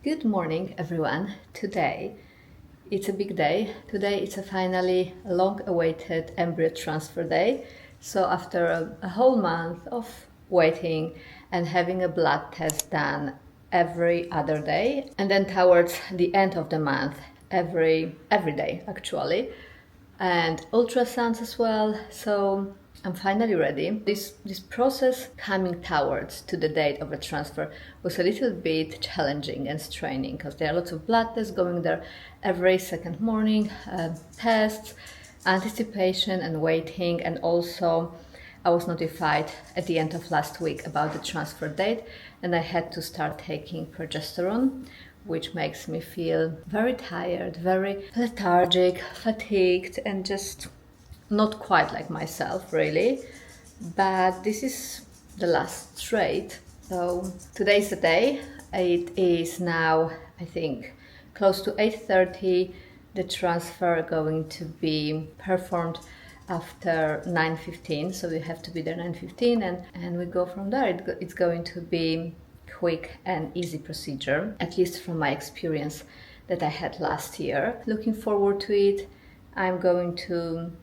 Good morning, everyone. Today, it's a big day. Today, it's a finally long-awaited embryo transfer day. So after a whole month of waiting and having a blood test done every other day, and then towards the end of the month, every day actually, and ultrasounds as well. So I'm finally ready. This process coming towards to the date of a transfer was a little bit challenging and straining because there are lots of blood tests going there every second morning, tests, anticipation and waiting, and also I was notified at the end of last week about the transfer date, and I had to start taking progesterone, which makes me feel very tired, very lethargic, fatigued, and just not quite like myself, really. But this is the last straight. So today's the day. It is now, I think, close to 8:30. The transfer going to be performed after 9:15. So we have to be there 9:15, and we go from there. It's going to be quick and easy procedure, at least from my experience that I had last year. Looking forward to it. I'm going to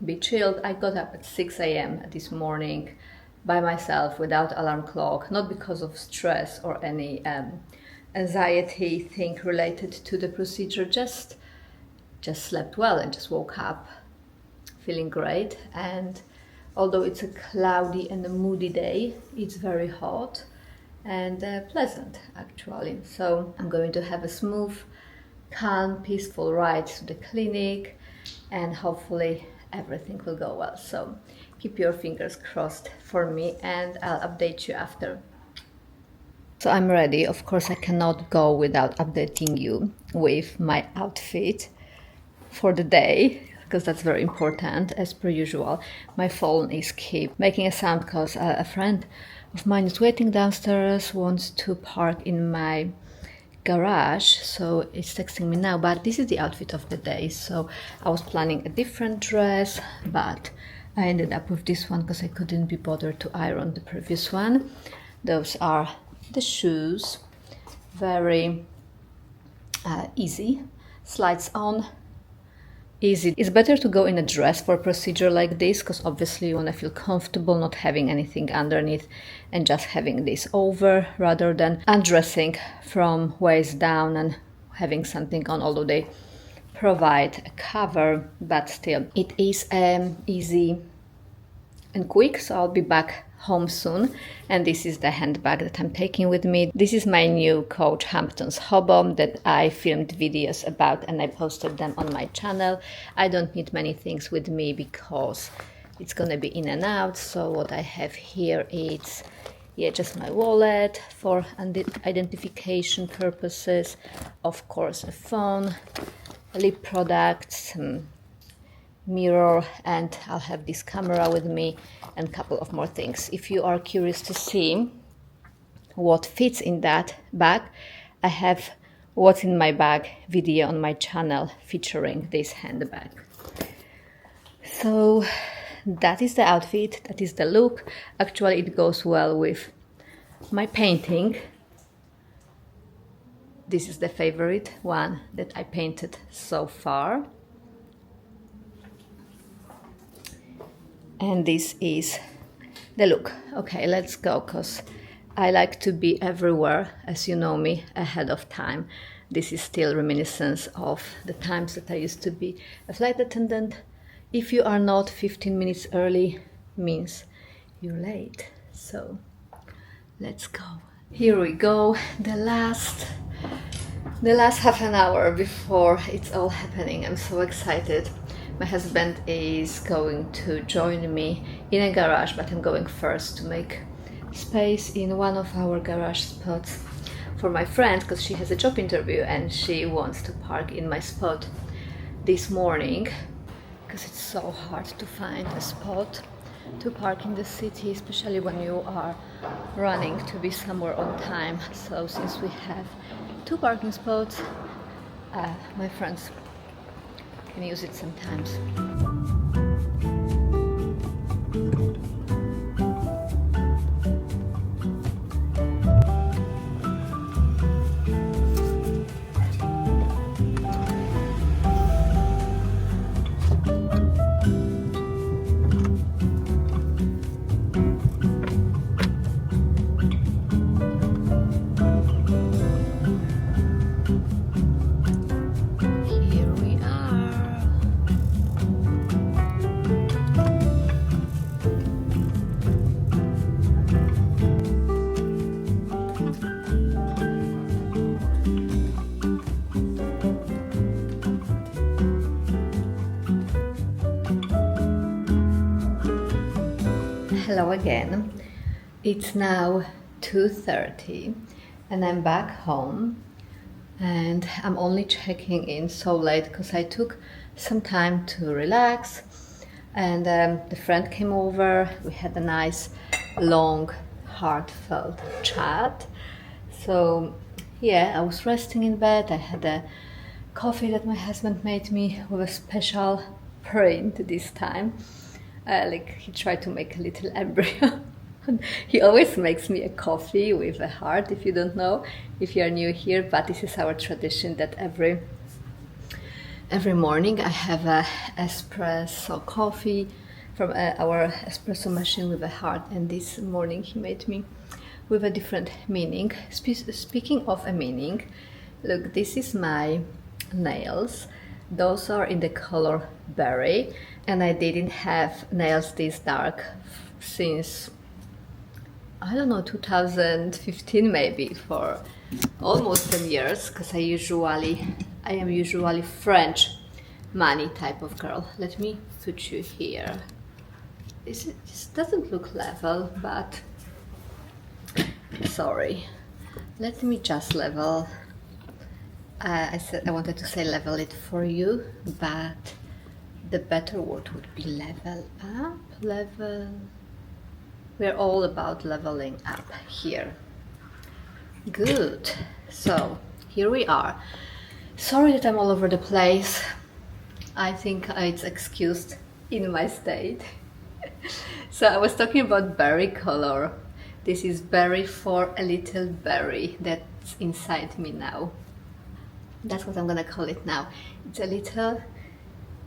be chilled. I got up at 6 a.m. this morning by myself without alarm clock, not because of stress or any anxiety thing related to the procedure, just slept well and just woke up feeling great. And although it's a cloudy and a moody day, it's very hot and pleasant actually. So I'm going to have a smooth, calm, peaceful ride to the clinic, and hopefully everything will go well. So keep your fingers crossed for me, and I'll update you after. So I'm ready. Of course, I cannot go without updating you with my outfit for the day, because that's very important. As per usual, my phone is keep making a sound because a friend of mine is waiting downstairs, wants to park in my garage, so it's texting me now. But this is the outfit of the day. So I was planning a different dress, but I ended up with this one because I couldn't be bothered to iron the previous one. Those are the shoes, very easy, slides on, easy. It's better to go in a dress for a procedure like this because obviously you want to feel comfortable not having anything underneath and just having this over, rather than undressing from waist down and having something on, although they provide a cover, but still it is easy and quick. So I'll be back home soon, and this is the handbag that I'm taking with me. This is my new Coach Hampton's hobo that I filmed videos about and I posted them on my channel. I don't need many things with me because it's gonna be in and out. So what I have here is just my wallet for identification purposes, of course a phone, lip products, mirror, and I'll have this camera with me and a couple of more things. If you are curious to see what fits in that bag, I have what's in my bag video on my channel featuring this handbag. So that is the outfit, that is the look. Actually it goes well with my painting. This is the favorite one that I painted so far. And this is the look. Okay, let's go, because I like to be everywhere, as you know me, ahead of time. This is still reminiscence of the times that I used to be a flight attendant. If you are not 15 minutes early, means you're late. So let's go. Here we go, the last half an hour before it's all happening. I'm so excited. My husband is going to join me in a garage, but I'm going first to make space in one of our garage spots for my friend, because she has a job interview and she wants to park in my spot this morning, because it's so hard to find a spot to park in the city, especially when you are running to be somewhere on time. So since we have 2 parking spots, my friends can use it sometimes. Hello again. It's now 2:30 and I'm back home, and I'm only checking in so late because I took some time to relax, and the friend came over. We had a nice long heartfelt chat. So yeah, I was resting in bed. I had a coffee that my husband made me with a special print this time. Like he tried to make a little embryo. He always makes me a coffee with a heart, if you don't know, if you're new here, but this is our tradition that every morning I have a espresso coffee from our espresso machine with a heart, and this morning he made me with a different meaning. Speaking of a meaning, look, this is my nails. Those are in the color berry, and I didn't have nails this dark since, I don't know, 2015 maybe, for almost 10 years, because I am usually French money type of girl. Let me put you here. This doesn't look level, but sorry. Let me just level. I wanted to say level it for you, but the better word would be level up, level. We're all about leveling up here. Good. So here we are. Sorry that I'm all over the place. I think it's excused in my state. So I was talking about berry color. This is berry for a little berry that's inside me now. That's what I'm gonna call it now. It's a little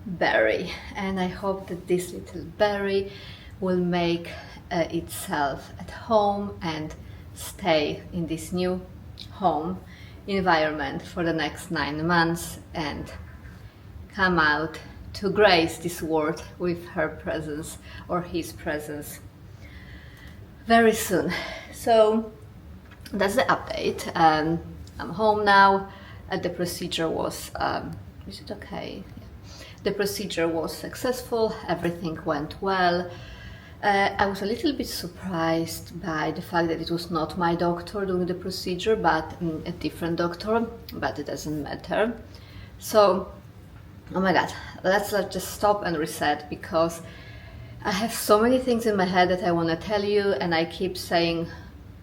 berry, and I hope that this little berry will make itself at home and stay in this new home environment for the next 9 months and come out to grace this world with her presence or his presence very soon. So that's the update. I'm home now. The procedure was, is it okay? Yeah. The procedure was successful, everything went well. I was a little bit surprised by the fact that it was not my doctor doing the procedure, but a different doctor, but it doesn't matter. So, oh my God, let's just stop and reset, because I have so many things in my head that I want to tell you, and I keep saying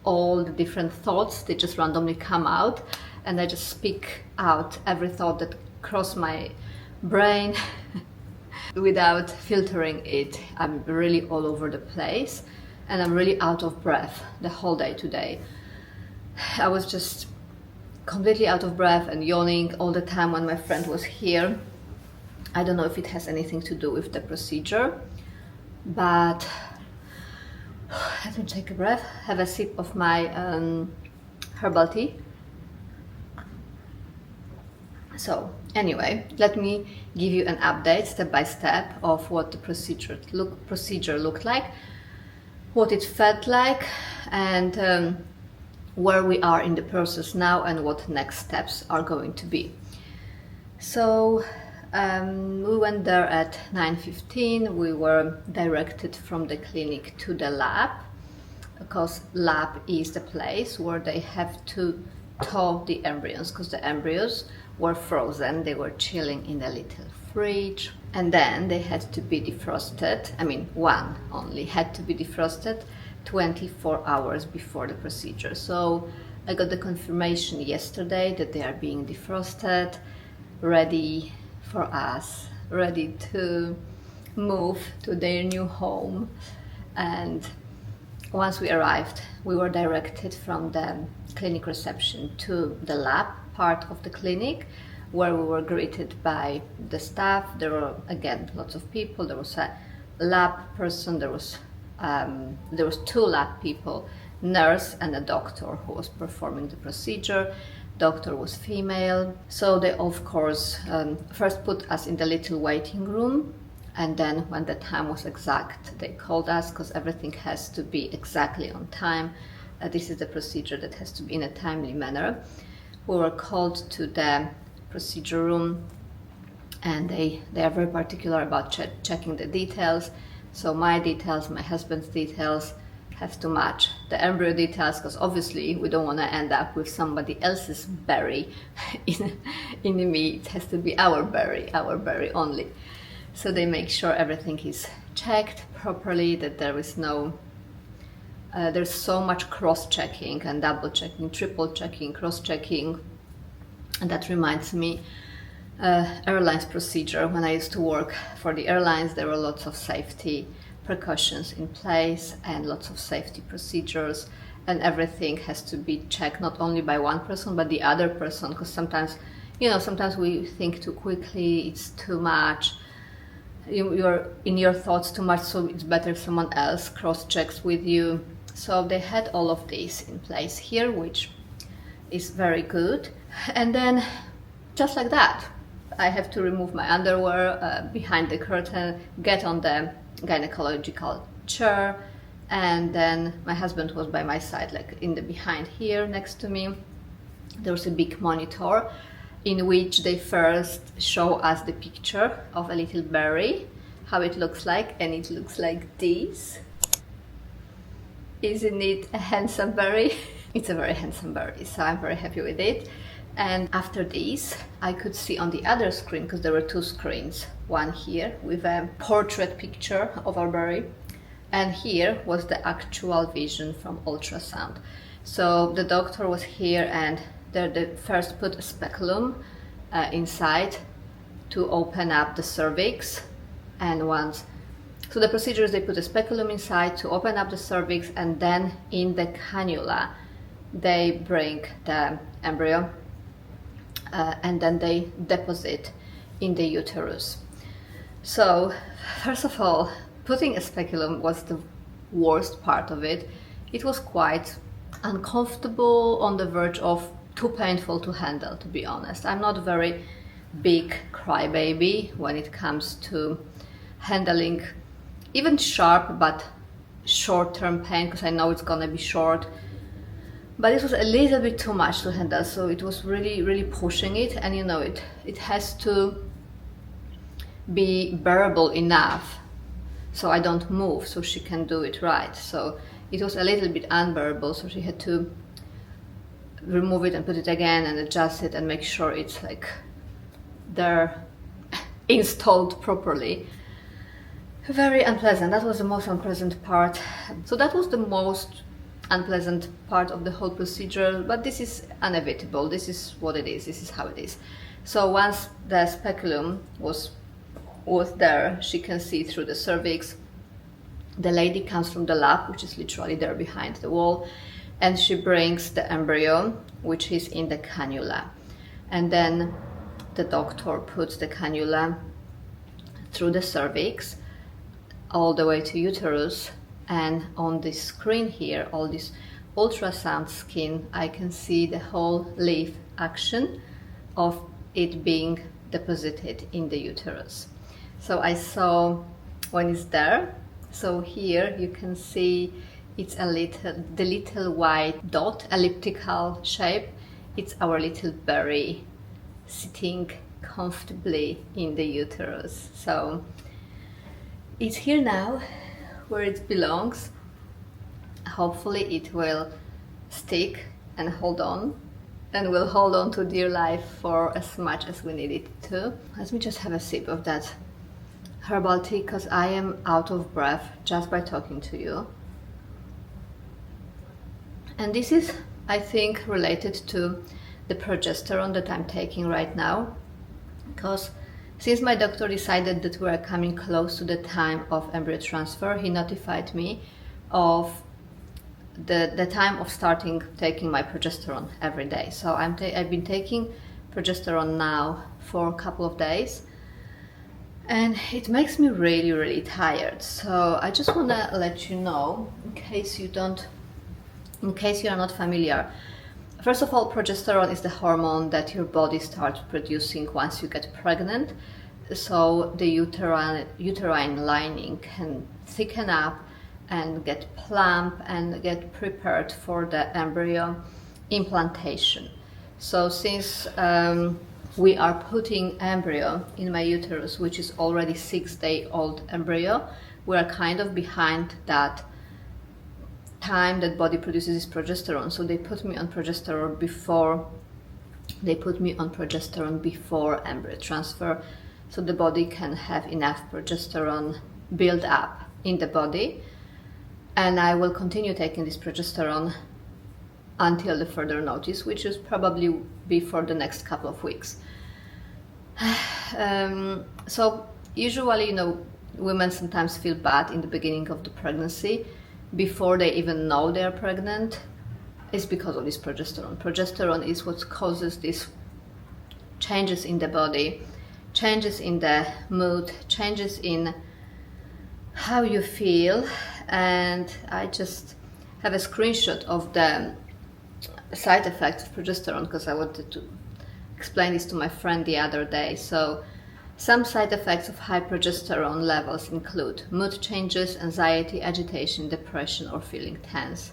all the different thoughts. They just randomly come out, and I just speak out every thought that crossed my brain without filtering it. I'm really all over the place, and I'm really out of breath the whole day today. I was just completely out of breath and yawning all the time when my friend was here. I don't know if it has anything to do with the procedure, but let me take a breath, have a sip of my herbal tea. So anyway, let me give you an update step by step of what the procedure looked like, what it felt like, and where we are in the process now and what next steps are going to be. So we went there at 9:15. We were directed from the clinic to the lab, because lab is the place where they have to thaw the embryos, because the embryos were frozen. They were chilling in a little fridge, and then they had to be defrosted. I mean, one only had to be defrosted 24 hours before the procedure. So I got the confirmation yesterday that they are being defrosted, ready for us, ready to move to their new home. And once we arrived, we were directed from the clinic reception to the lab part of the clinic, where we were greeted by the staff. There were, again, lots of people. There was a lab person, there was 2 lab people, nurse and a doctor who was performing the procedure. Doctor was female. So they, of course, first put us in the little waiting room, and then when the time was exact, they called us, because everything has to be exactly on time. This is the procedure that has to be in a timely manner. We were called to the procedure room, and they are very particular about checking the details. So my details, my husband's details have to match the embryo details, because obviously we don't want to end up with somebody else's berry in the meat. It has to be our berry only. So they make sure everything is checked properly, that there is no there's so much cross-checking and double-checking, triple-checking, cross-checking. And that reminds me, airlines procedure. When I used to work for the airlines, there were lots of safety precautions in place and lots of safety procedures, and everything has to be checked not only by one person but the other person, because sometimes, sometimes we think too quickly, it's too much. You're in your thoughts too much, so it's better if someone else cross-checks with you. So they had all of these in place here, which is very good. And then, just like that, I have to remove my underwear behind the curtain, get on the gynecological chair, and then my husband was by my side, like in the behind here next to me. There was a big monitor in which they first show us the picture of a little berry, how it looks like, and it looks like this. Isn't it a handsome berry? It's a very handsome berry, so I'm very happy with it. And after this, I could see on the other screen, because there were two screens, one here with a portrait picture of our berry, and here was the actual vision from ultrasound. So the doctor was here, and they first put a speculum inside to open up the cervix, and so the procedure is they put a speculum inside to open up the cervix, and then in the cannula they bring the embryo and then they deposit in the uterus. So first of all, putting a speculum was the worst part of it. It was quite uncomfortable, on the verge of too painful to handle, to be honest. I'm not a very big crybaby when it comes to handling even sharp but short-term pain, because I know it's gonna be short. But it was a little bit too much to handle, so it was really pushing it, and it has to be bearable enough so I don't move, so she can do it right. So it was a little bit unbearable, so she had to remove it and put it again and adjust it and make sure it's like they're installed properly. Very unpleasant. That was the most unpleasant part. So that was the most unpleasant part of the whole procedure, but this is inevitable. This is what it is. This is how it is. So once the speculum was there, she can see through the cervix. The lady comes from the lab, which is literally there behind the wall, and she brings the embryo, which is in the cannula, and then the doctor puts the cannula through the cervix all the way to uterus. And on this screen here, all this ultrasound skin, I can see the whole leaf action of it being deposited in the uterus. So I saw when it's there. So here you can see it's the little white dot, elliptical shape. It's our little berry sitting comfortably in the uterus. So it's here now, where it belongs. Hopefully it will stick and hold on, and will hold on to dear life for as much as we need it to. Let me just have a sip of that herbal tea, because I am out of breath just by talking to you. And this is, I think, related to the progesterone that I'm taking right now, because since my doctor decided that we are coming close to the time of embryo transfer, he notified me of the time of starting taking my progesterone every day. So I've been taking progesterone now for a couple of days, and it makes me really tired. So I just want to let you know, in case you are not familiar. First of all, progesterone is the hormone that your body starts producing once you get pregnant, so the uterine lining can thicken up and get plump and get prepared for the embryo implantation. So since we are putting embryo in my uterus, which is already 6-day-old embryo, we are kind of behind that time that body produces this progesterone. So they put me on progesterone before embryo transfer, so the body can have enough progesterone build up in the body. And I will continue taking this progesterone until the further notice, which is probably be for the next couple of weeks. So usually, women sometimes feel bad in the beginning of the pregnancy before they even know they are pregnant. It's because of this progesterone. Progesterone is what causes these changes in the body, changes in the mood, changes in how you feel. And I just have a screenshot of the side effects of progesterone because I wanted to explain this to my friend the other day. So some side effects of high progesterone levels include mood changes, anxiety, agitation, depression, or feeling tense.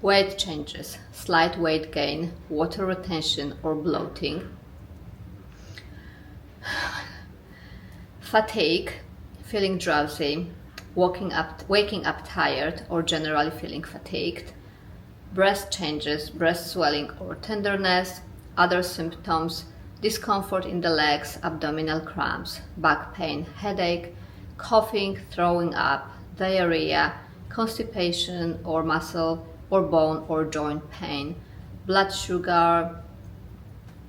Weight changes, slight weight gain, water retention, or bloating. Fatigue, feeling drowsy, waking up tired, or generally feeling fatigued. Breast changes, breast swelling or tenderness. Other symptoms: discomfort in the legs, abdominal cramps, back pain, headache, coughing, throwing up, diarrhea, constipation or muscle or bone or joint pain, blood sugar,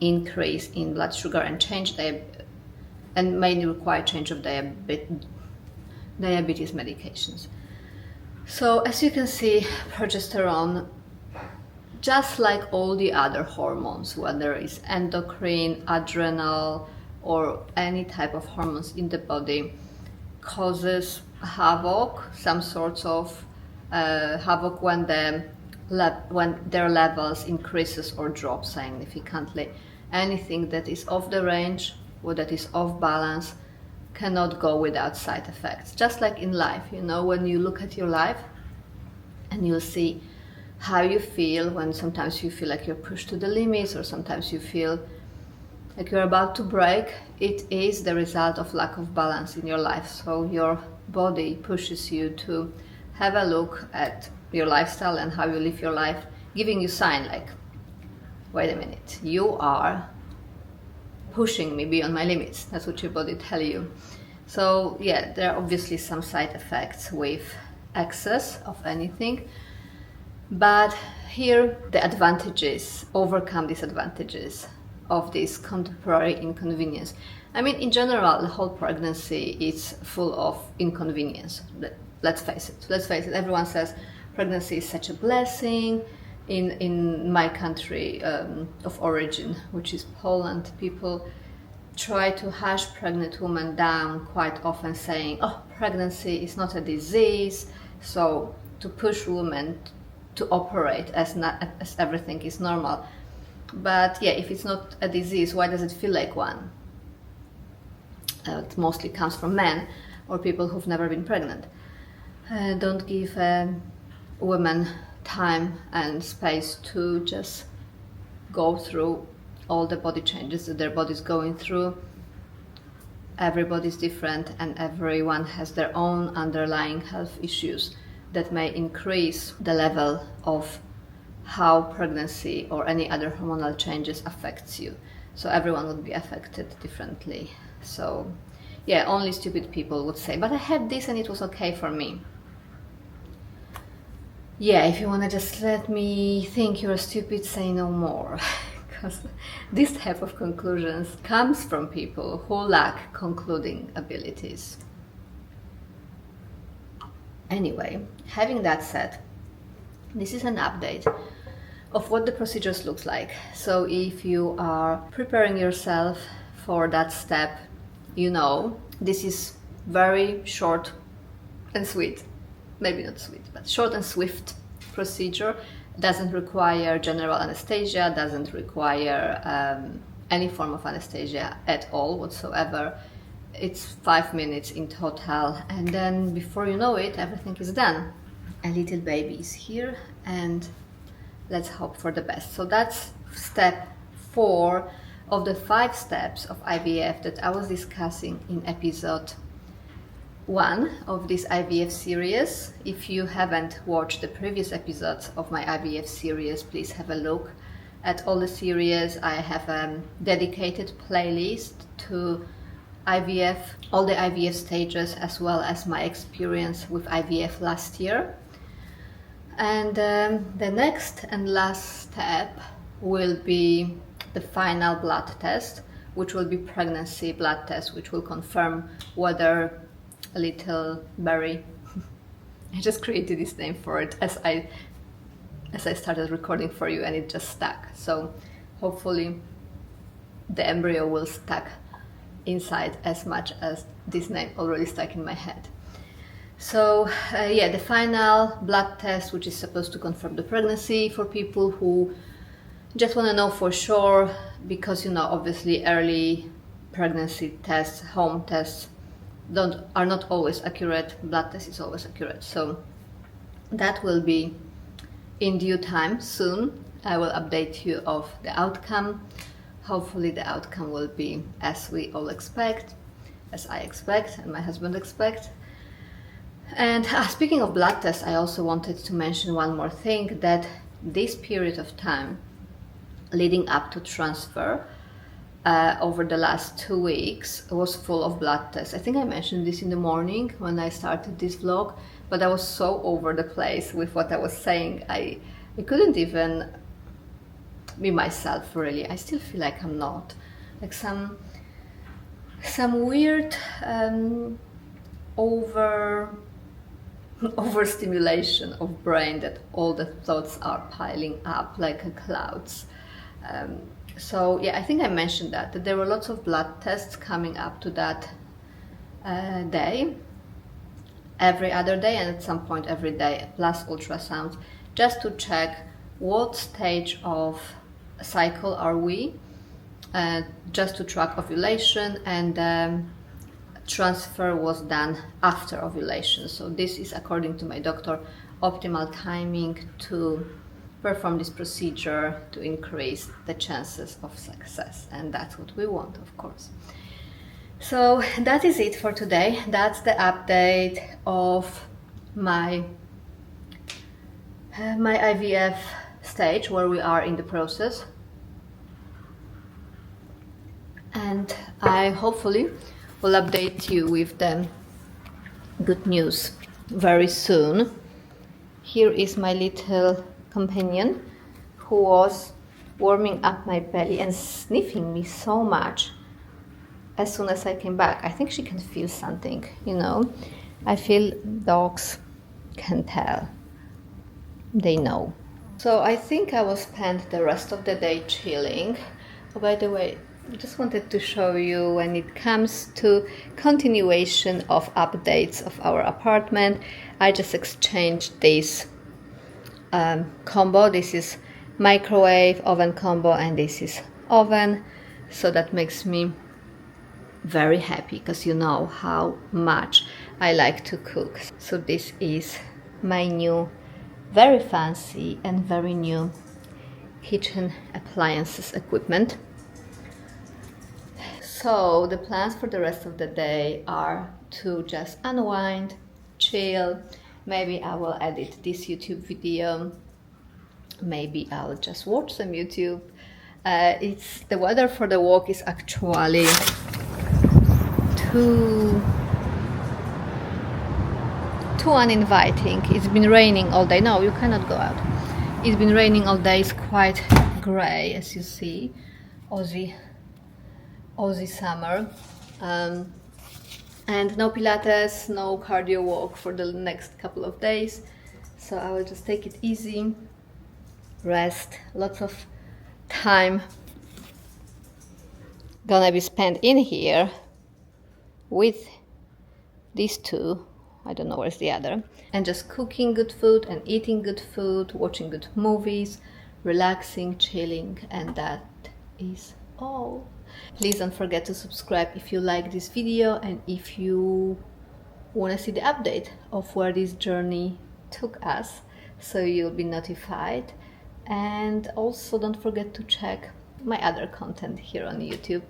increase in blood sugar and and may require change of diabetes medications. So as you can see, progesterone, just like all the other hormones, whether it's endocrine, adrenal, or any type of hormones in the body, causes havoc, some sorts of havoc when their levels increases or drop significantly. Anything that is off the range or that is off balance cannot go without side effects. Just like in life, when you look at your life and you'll see how you feel when sometimes you feel like you're pushed to the limits, or sometimes you feel like you're about to break. It is the result of lack of balance in your life. So your body pushes you to have a look at your lifestyle and how you live your life, giving you sign like, wait a minute, you are pushing me beyond my limits. That's what your body tell you. So yeah, there are obviously some side effects with excess of anything, but here the advantages overcome disadvantages of this contemporary inconvenience. I mean, in general, the whole pregnancy is full of inconvenience. Let's face it. Everyone says pregnancy is such a blessing. In my country of origin, which is Poland, people try to hush pregnant women down quite often, saying, oh, pregnancy is not a disease, so to push women to operate as everything is normal. But yeah, if it's not a disease, why does it feel like one? It mostly comes from men or people who've never been pregnant. Don't give women time and space to just go through all the body changes that their body's going through. Everybody's different and everyone has their own underlying health issues that may increase the level of how pregnancy or any other hormonal changes affects you. So everyone would be affected differently. So yeah, only stupid people would say, but I had this and it was okay for me. Yeah, if you want to just let me think you're stupid, say no more. Because this type of conclusions comes from people who lack concluding abilities. Anyway, having that said, this is an update of what the procedures looks like. So if you are preparing yourself for that step, this is very short and sweet. Maybe not sweet, but short and swift procedure. Doesn't require general anesthesia, doesn't require any form of anesthesia at all whatsoever. It's 5 minutes in total, and then before you know it, everything is done. A little baby is here, and let's hope for the best. So that's step 4 of the 5 steps of IVF that I was discussing in episode 1 of this IVF series. If you haven't watched the previous episodes of my IVF series, please have a look at all the series. I have a dedicated playlist to IVF, all the IVF stages, as well as my experience with IVF last year. And the next and last step will be the final blood test, which will be pregnancy blood test, which will confirm whether a little berry I just created this name for it as I started recording for you, and it just stuck. So hopefully the embryo will stuck inside as much as this name already stuck in my head. So yeah, the final blood test, which is supposed to confirm the pregnancy for people who just want to know for sure, because, you know, obviously early pregnancy tests, home tests, are not always accurate. Blood test is always accurate. So that will be in due time soon. I will update you of the outcome. Hopefully the outcome will be as we all expect, as I expect and my husband expect. And speaking of blood tests, I also wanted to mention one more thing, that this period of time leading up to transfer, over the last 2 weeks, was full of blood tests. I think I mentioned this in the morning when I started this vlog, but I was so over the place with what I was saying. I couldn't even be myself, really. I still feel like I'm not. Like some weird overstimulation of brain, that all the thoughts are piling up like clouds. So yeah, I think I mentioned that there were lots of blood tests coming up to that day, every other day, and at some point every day, plus ultrasounds, just to check what stage of cycle are we, just to track ovulation, and transfer was done after ovulation. So this is, according to my doctor, optimal timing to perform this procedure to increase the chances of success, and that's what we want, of course. So that is it for today. That's the update of my IVF stage, where we are in the process, and I hopefully will update you with the good news very soon. Here is my little companion, who was warming up my belly and sniffing me so much as soon as I came back. I think she can feel something, you know. I feel dogs can tell. They know. So I think I will spend the rest of the day chilling. Oh, by the way, I just wanted to show you, when it comes to continuation of updates of our apartment, I just exchanged this combo. This is microwave oven combo, and this is oven. So that makes me very happy, because you know how much I like to cook. So this is my new, very fancy and very new kitchen appliances equipment. So the plans for the rest of the day are to just unwind, chill. Maybe I will edit this YouTube video. Maybe I'll just watch some YouTube. The weather for the walk is actually too uninviting. It's been raining all day. No, you cannot go out. It's been raining all day. It's quite grey, as you see. Aussie summer. And no Pilates, no cardio walk for the next couple of days. So I will just take it easy, rest. Lots of time gonna be spent in here with these two. I don't know where's the other. And just cooking good food and eating good food, watching good movies, relaxing, chilling, and that is all. Please don't forget to subscribe if you like this video, and if you want to see the update of where this journey took us, so you'll be notified. And also don't forget to check my other content here on YouTube.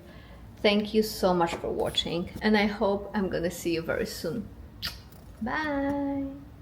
Thank you so much for watching, and I hope I'm gonna see you very soon. Bye!